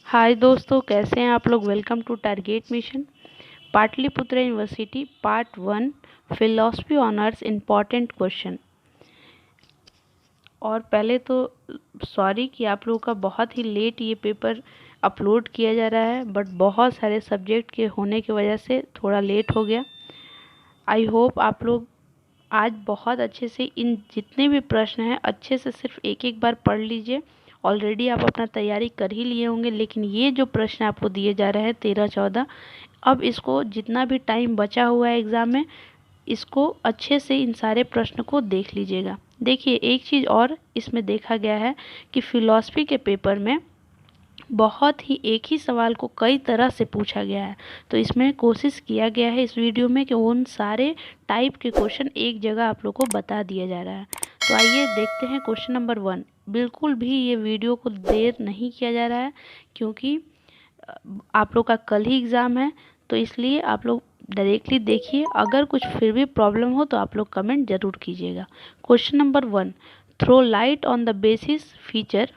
हाय दोस्तों, कैसे हैं आप लोग। Welcome to target mission Pataliputra university part 1 philosophy honours important question. और पहले तो सॉरी कि आप लोगों का बहुत ही लेट ये पेपर अपलोड किया जा रहा है, बट बहुत सारे सब्जेक्ट के होने की वजह से थोड़ा लेट हो गया। आई होप आप लोग आज बहुत अच्छे से इन जितने भी प्रश्न हैं अच्छे से सिर्फ एक एक बार पढ़ लीजिए। ऑलरेडी आप अपना तैयारी कर ही लिए होंगे, लेकिन ये जो प्रश्न आपको दिए जा रहे हैं 13-14, अब इसको जितना भी टाइम बचा हुआ है एग्ज़ाम में, इसको अच्छे से इन सारे प्रश्न को देख लीजिएगा। देखिए, एक चीज़ और इसमें देखा गया है कि फिलॉसफी के पेपर में बहुत ही एक ही सवाल को कई तरह से पूछा गया है। तो इसमें कोशिश किया गया है इस वीडियो में कि उन सारे टाइप के क्वेश्चन एक जगह आप लोग को बता दिया जा रहा है। तो आइए देखते हैं क्वेश्चन नंबर 1। बिल्कुल भी ये वीडियो को देर नहीं किया जा रहा है, क्योंकि आप लोग का कल ही एग्ज़ाम है, तो इसलिए आप लोग डायरेक्टली देखिए। अगर कुछ फिर भी प्रॉब्लम हो तो आप लोग कमेंट ज़रूर कीजिएगा। Question number 1, throw light on the basis feature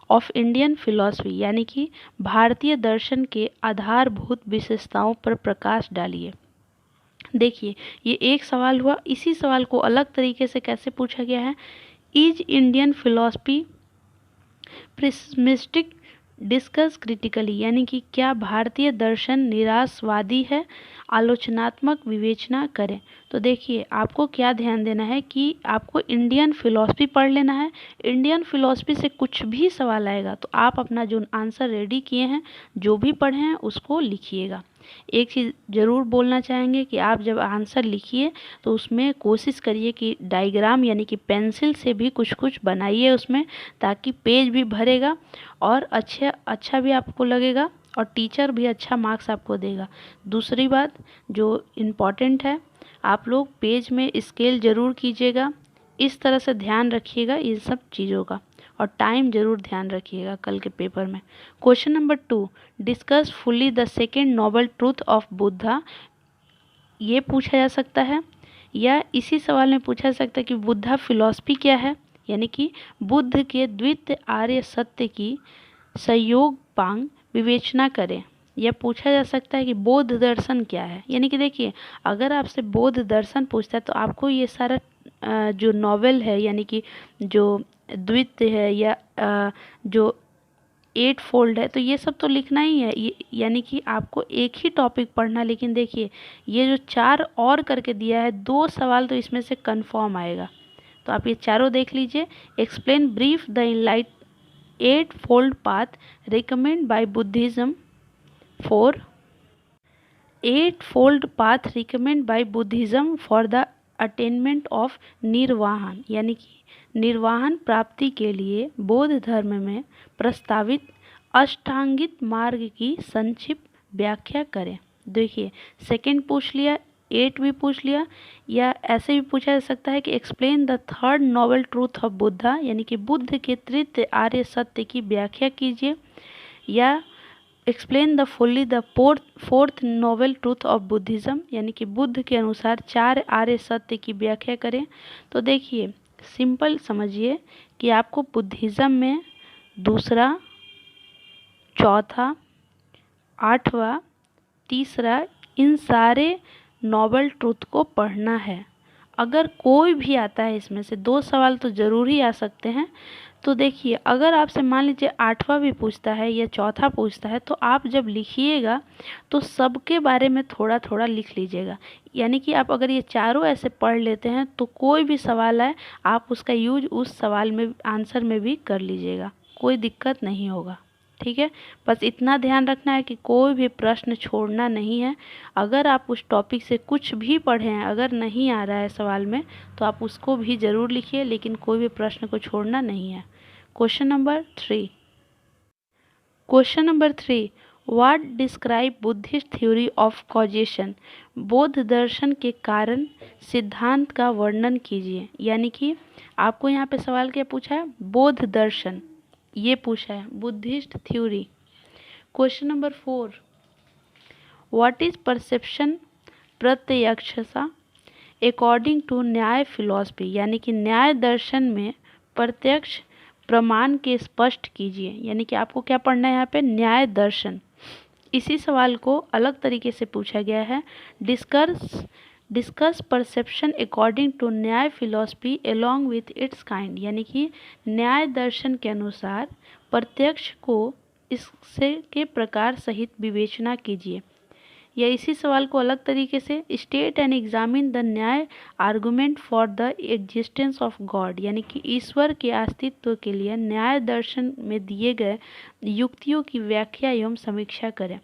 of Indian philosophy, यानी कि भारतीय दर्शन के आधारभूत विशेषताओं पर प्रकाश डालिए। देखिए, ये एक सवाल हुआ। इसी सवाल को अलग तरीके से कैसे पूछा गया है, is Indian philosophy pessimistic discuss critically, यानी कि क्या भारतीय दर्शन निराशवादी है, आलोचनात्मक विवेचना करें। तो देखिए, आपको क्या ध्यान देना है कि आपको इंडियन फिलॉसफी पढ़ लेना है। इंडियन फिलॉसफी से कुछ भी सवाल आएगा तो आप अपना जो आंसर रेडी किए हैं, जो भी पढ़े हैं, उसको लिखिएगा। एक चीज़ ज़रूर बोलना चाहेंगे कि आप जब आंसर लिखिए तो उसमें कोशिश करिए कि डायग्राम यानी कि पेंसिल से भी कुछ कुछ बनाइए उसमें, ताकि पेज भी भरेगा और अच्छा भी आपको लगेगा और टीचर भी अच्छा मार्क्स आपको देगा। दूसरी बात जो इम्पॉर्टेंट है, आप लोग पेज में स्केल ज़रूर कीजिएगा। इस तरह से ध्यान रखिएगा इन सब चीज़ों का, और टाइम ज़रूर ध्यान रखिएगा कल के पेपर में। Question number 2, discuss fully the second noble truth of Buddha. ये पूछा जा सकता है, या इसी सवाल में पूछा जा सकता है कि बुद्धा फिलॉसफी क्या है, यानी कि बुद्ध के द्वितीय आर्य सत्य की संयोग पांग विवेचना करें। यह पूछा जा सकता है कि बौद्ध दर्शन क्या है। यानी कि देखिए, अगर आपसे बौद्ध दर्शन पूछता है तो आपको ये सारा जो नॉवेल है, यानी कि जो द्वितीय है या जो 8 फोल्ड है, तो ये सब तो लिखना ही है। यानी कि आपको एक ही टॉपिक पढ़ना। लेकिन देखिए, ये जो 4 और करके दिया है, 2 सवाल तो इसमें से कन्फर्म आएगा। तो आप ये चारों देख लीजिए। Explain brief the enlight 8 fold path recommended by Buddhism for 8 fold path recommended by Buddhism for the attainment of निर्वाण, यानी कि निर्वाण प्राप्ति के लिए बौद्ध धर्म में प्रस्तावित अष्टांगिक मार्ग की संक्षिप्त व्याख्या करें। देखिए, सेकंड पूछ लिया, 8 भी पूछ लिया, या ऐसे भी पूछा जा सकता है कि explain the third noble truth of Buddha, यानी कि बुद्ध के तृतीय आर्य सत्य की व्याख्या कीजिए, या explain the fully the fourth noble truth of Buddhism, यानी कि बुद्ध के अनुसार 4 आर्य सत्य की व्याख्या करें। तो देखिए, सिंपल समझिए कि आपको बुद्धिज़्म में दूसरा, चौथा, 8वां, तीसरा, इन सारे नोबल ट्रूथ को पढ़ना है। अगर कोई भी आता है इसमें से 2 सवाल तो ज़रूर ही आ सकते हैं। तो देखिए, अगर आपसे मान लीजिए 8वां भी पूछता है या चौथा पूछता है, तो आप जब लिखिएगा तो सबके बारे में थोड़ा थोड़ा लिख लीजिएगा। यानी कि आप अगर ये चारों ऐसे पढ़ लेते हैं तो कोई भी सवाल आए आप उसका यूज उस सवाल में आंसर में भी कर लीजिएगा, कोई दिक्कत नहीं होगा। ठीक है, बस इतना ध्यान रखना है कि कोई भी प्रश्न छोड़ना नहीं है। अगर आप उस टॉपिक से कुछ भी पढ़े हैं, अगर नहीं आ रहा है सवाल में, तो आप उसको भी ज़रूर लिखिए, लेकिन कोई भी प्रश्न को छोड़ना नहीं है। Question number 3, what describe Buddhist theory of causation. बौद्ध दर्शन के कारण सिद्धांत का वर्णन कीजिए। यानी कि आपको यहाँ पे सवाल क्या पूछा है, बौद्ध दर्शन ये पूछा है, Buddhist theory. Question number 4, what is perception प्रत्यक्षता अकॉर्डिंग टू न्याय फिलॉसफी, यानी कि न्याय दर्शन में प्रत्यक्ष प्रमाण के स्पष्ट कीजिए, यानी कि आपको क्या पढ़ना है यहाँ पे, न्याय दर्शन। इसी सवाल को अलग तरीके से पूछा गया है, discuss perception according to Nyaya philosophy along with its kind, यानी कि न्याय दर्शन के अनुसार प्रत्यक्ष को इससे के प्रकार सहित विवेचना कीजिए। या इसी सवाल को अलग तरीके से, स्टेट एंड एग्जामिन द न्याय argument for the existence of God, यानी कि ईश्वर के अस्तित्व के लिए न्याय दर्शन में दिए गए युक्तियों की व्याख्या एवं समीक्षा करें।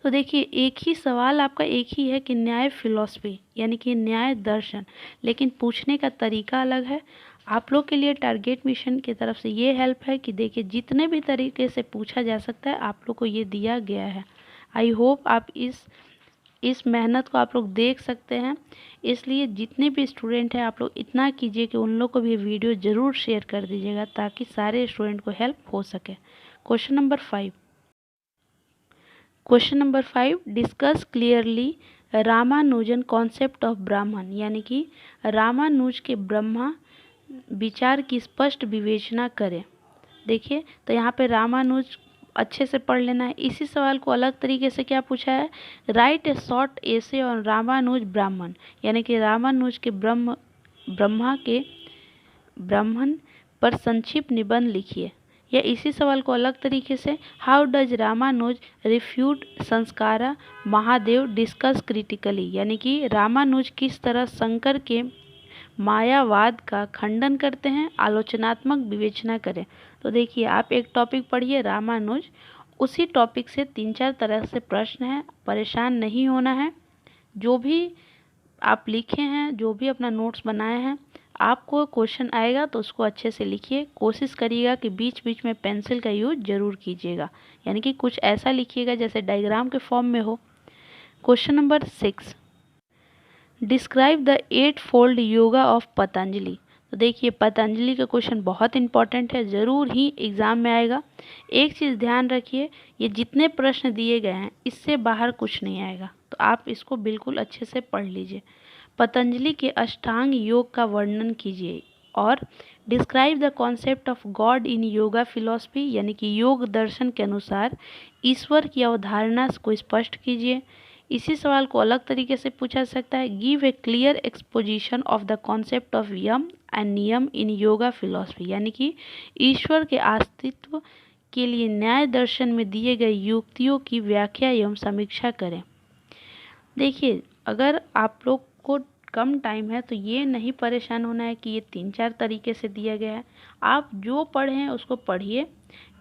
तो देखिए, एक ही सवाल आपका एक ही है कि न्याय फिलॉसफी यानी कि न्याय दर्शन, लेकिन पूछने का तरीका अलग है। आप लोग के लिए टारगेट मिशन की तरफ से ये हेल्प है कि देखिए, जितने भी तरीके से पूछा जा सकता है आप लोग को ये दिया गया है। आई होप आप इस मेहनत को आप लोग देख सकते हैं। इसलिए जितने भी स्टूडेंट हैं आप लोग इतना कीजिए कि उन लोग को भी वीडियो ज़रूर शेयर कर दीजिएगा, ताकि सारे स्टूडेंट को हेल्प हो सके। Question number 5, discuss clearly Ramanujan concept of ब्राह्मण, यानी कि रामानुज के ब्रह्मा विचार की स्पष्ट विवेचना करें। देखिए, तो यहाँ पे रामानुज अच्छे से पढ़ लेना है। इसी सवाल को अलग तरीके से क्या पूछा है, write a short essay on Ramanuja Brahman, यानी कि रामानुज के ब्राह्मण पर संक्षिप्त निबंध लिखिए। या इसी सवाल को अलग तरीके से, हाउ डज रामानुज रिफ्यूट संस्कारा महादेव डिस्कस क्रिटिकली, यानी कि रामानुज किस तरह शंकर के मायावाद का खंडन करते हैं, आलोचनात्मक विवेचना करें। तो देखिए, आप एक टॉपिक पढ़िए रामानुज, उसी टॉपिक से 3-4 तरह से प्रश्न हैं, परेशान नहीं होना है। जो भी आप लिखे हैं, जो भी अपना नोट्स बनाए हैं, आपको क्वेश्चन आएगा तो उसको अच्छे से लिखिए। कोशिश करिएगा कि बीच बीच में पेंसिल का यूज ज़रूर कीजिएगा, यानी कि कुछ ऐसा लिखिएगा जैसे डायग्राम के फॉर्म में हो। Question number 6, describe the 8 fold yoga of Patanjali. तो देखिए, पतंजलि का क्वेश्चन बहुत इंपॉर्टेंट है, ज़रूर ही एग्ज़ाम में आएगा। एक चीज़ ध्यान रखिए, ये जितने प्रश्न दिए गए हैं इससे बाहर कुछ नहीं आएगा, तो आप इसको बिल्कुल अच्छे से पढ़ लीजिए। पतंजलि के अष्टांग योग का वर्णन कीजिए और describe the concept of God in yoga philosophy, यानी कि योग दर्शन के अनुसार ईश्वर की अवधारणा को स्पष्ट कीजिए। इसी सवाल को अलग तरीके से पूछा जा सकता है, give a clear exposition of the concept of yama and niyama in yoga philosophy, यानी कि ईश्वर के अस्तित्व के लिए न्याय दर्शन में दिए गए युक्तियों की व्याख्या एवं समीक्षा करें। देखिए, अगर आप लोग को कम टाइम है तो ये नहीं परेशान होना है कि ये 3-4 तरीके से दिया गया है। आप जो पढ़े हैं उसको पढ़िए।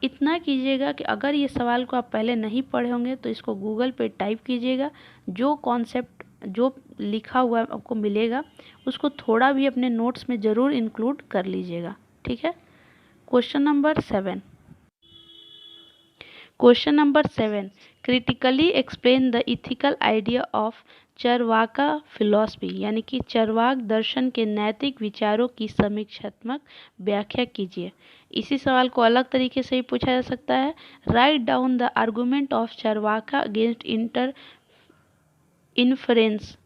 इतना कीजिएगा कि अगर ये सवाल को आप पहले नहीं पढ़े होंगे तो इसको गूगल पे टाइप कीजिएगा, जो कॉन्सेप्ट जो लिखा हुआ आपको मिलेगा उसको थोड़ा भी अपने नोट्स में ज़रूर इंक्लूड कर लीजिएगा, ठीक है। Question number 7, critically explain the ethical idea of Charvaka philosophy, यानी कि चरवाक दर्शन के नैतिक विचारों की समीक्षात्मक व्याख्या कीजिए। इसी सवाल को अलग तरीके से भी पूछा जा सकता है, write down the argument of Charvaka against inference,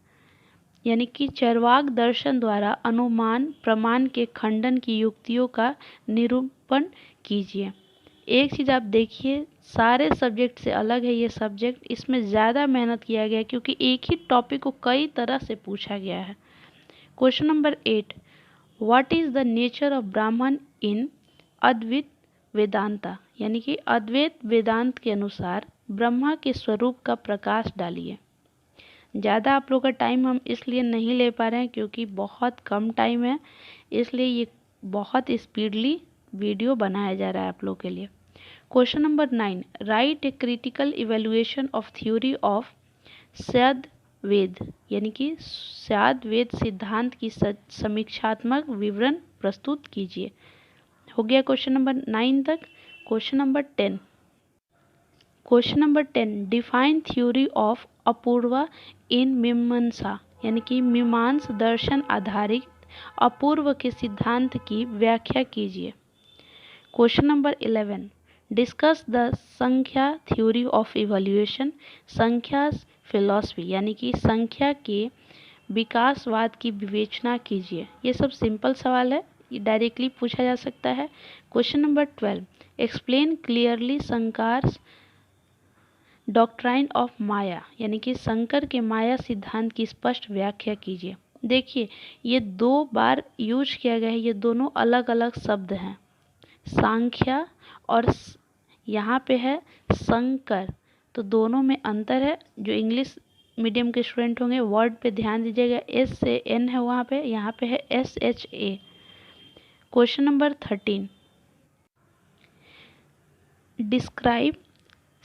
यानी कि चरवाक दर्शन द्वारा अनुमान प्रमाण के खंडन की युक्तियों का निरूपण कीजिए। एक चीज़ आप देखिए, सारे सब्जेक्ट से अलग है ये सब्जेक्ट, इसमें ज़्यादा मेहनत किया गया है क्योंकि एक ही टॉपिक को कई तरह से पूछा गया है। Question number 8, what is the nature of ब्राह्मण इन अद्वैत वेदांता, यानी कि अद्वैत वेदांत के अनुसार ब्रह्मा के स्वरूप का प्रकाश डालिए। ज़्यादा आप लोग का टाइम हम इसलिए नहीं ले पा रहे हैं क्योंकि बहुत कम टाइम है, इसलिए ये बहुत स्पीडली वीडियो बनाया जा रहा है आप लोग के लिए। Question number 9, right a critical evaluation of theory of सद वेद, यानी कि सद वेद सिद्धांत की समीक्षात्मक विवरण प्रस्तुत कीजिए। हो गया क्वेश्चन नंबर 9 तक। Question number 10, define theory of Apurva in Mimamsa, यानी कि मीमांस दर्शन आधारित अपूर्व के सिद्धांत की व्याख्या कीजिए। क्वेश्चन नंबर 11, डिस्कस द संख्या थ्योरी ऑफ इवैल्यूएशन, संख्या फिलॉसफी, यानी कि संख्या के विकासवाद की विवेचना कीजिए। ये सब सिंपल सवाल है, ये डायरेक्टली पूछा जा सकता है। Question number 12, explain clearly Shankar's doctrine of Maya, यानी कि शंकर के माया सिद्धांत की स्पष्ट व्याख्या कीजिए। देखिए ये 2 बार यूज किया गया है, ये दोनों अलग अलग शब्द हैं, सांख्या और यहाँ पे है शंकर, तो दोनों में अंतर है। जो इंग्लिश मीडियम के स्टूडेंट होंगे वर्ड पे ध्यान दीजिएगा, एस से एन है वहाँ पे, यहाँ पे है SHA। Question number 13, describe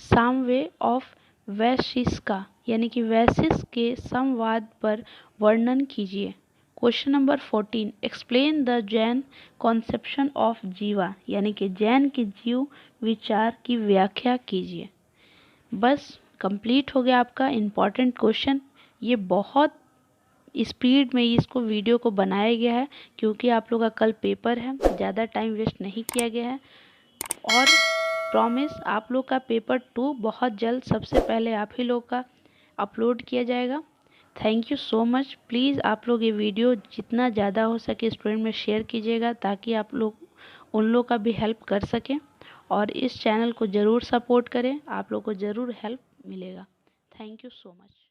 some way of Vaisheshika, यानी कि वैशिष्ट के संवाद पर वर्णन कीजिए। Question number 14, explain the Jain conception of jiva, यानी कि जैन के जीव विचार की व्याख्या कीजिए। बस कंप्लीट हो गया आपका इम्पॉर्टेंट क्वेश्चन। ये बहुत स्पीड में इसको वीडियो को बनाया गया है क्योंकि आप लोग का कल पेपर है, ज़्यादा टाइम वेस्ट नहीं किया गया है। और प्रॉमिस आप लोग का पेपर 2 बहुत जल्द सबसे पहले आप ही लोग का अपलोड किया जाएगा। Thank you so much. Please आप लोग ये वीडियो जितना ज़्यादा हो सके स्टूडेंट में शेयर कीजिएगा ताकि आप लोग उन लोग का भी हेल्प कर सकें, और इस चैनल को ज़रूर सपोर्ट करें, आप लोग को ज़रूर हेल्प मिलेगा। Thank you so much.